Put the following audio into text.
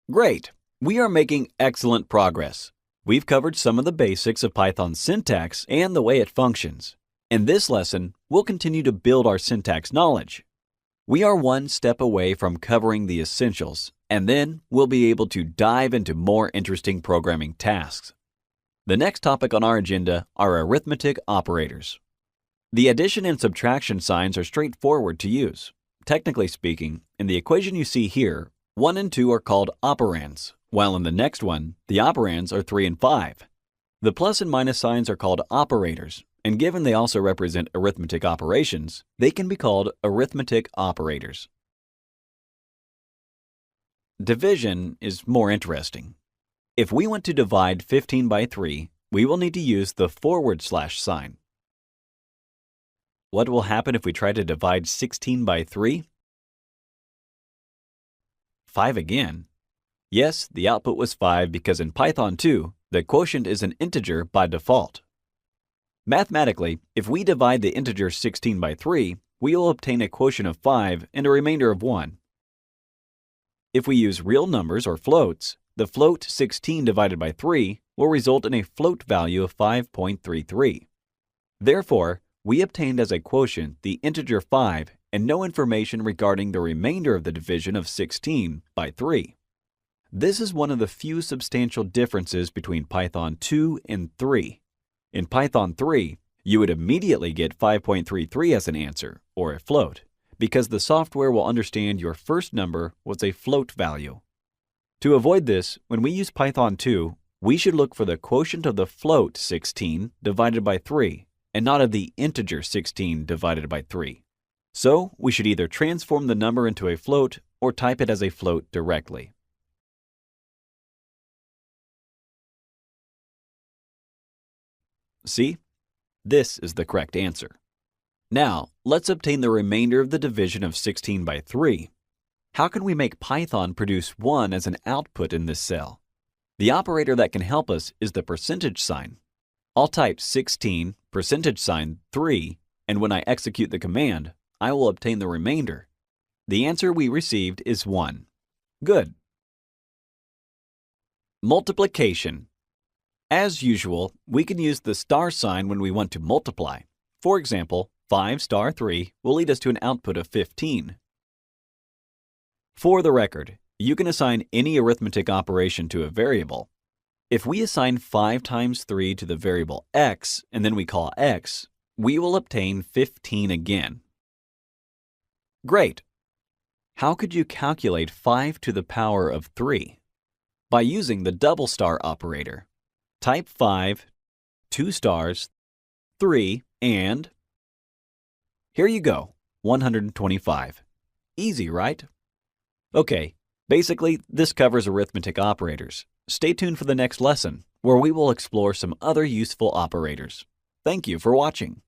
Great! We are making excellent progress. We've covered some of the basics of Python syntax and the way it functions. In this lesson, we'll continue to build our syntax knowledge. We are one step away from covering the essentials, and then we'll be able to dive into more interesting programming tasks. The next topic on our agenda are arithmetic operators. The addition and subtraction signs are straightforward to use. Technically speaking, in the equation you see here, 1 and 2 are called operands, while in the next one, the operands are 3 and 5. The plus and minus signs are called operators, and given they also represent arithmetic operations, they can be called arithmetic operators. Division is more interesting. If we want to divide 15 by 3, we will need to use the / sign. What will happen if we try to divide 16 by 3? 5 again. Yes, the output was 5 because in Python 2, the quotient is an integer by default. Mathematically, if we divide the integer 16 by 3, we will obtain a quotient of 5 and a remainder of 1. If we use real numbers or floats, the float 16 divided by 3 will result in a float value of 5.33. Therefore, we obtained as a quotient the integer 5 and no information regarding the remainder of the division of 16 by 3. This is one of the few substantial differences between Python 2 and 3. In Python 3, you would immediately get 5.33 as an answer, or a float, because the software will understand your first number was a float value. To avoid this, when we use Python 2, we should look for the quotient of the float 16 divided by 3, and not of the integer 16 divided by 3. So, we should either transform the number into a float or type it as a float directly. See? This is the correct answer. Now, let's obtain the remainder of the division of 16 by 3. How can we make Python produce 1 as an output in this cell? The operator that can help us is the percentage sign. I'll type 16 %3, and when I execute the command, I will obtain the remainder. The answer we received is 1. Good. Multiplication. As usual, we can use the star sign when we want to multiply. For example, 5 * 3 will lead us to an output of 15. For the record, you can assign any arithmetic operation to a variable. If we assign 5 times 3 to the variable x and then we call x, we will obtain 15 again. Great! How could you calculate 5 to the power of 3? By using the double star operator. Type 5, 2 stars, 3, and here you go, 125. Easy, right? Okay, basically, this covers arithmetic operators. Stay tuned for the next lesson, where we will explore some other useful operators. Thank you for watching.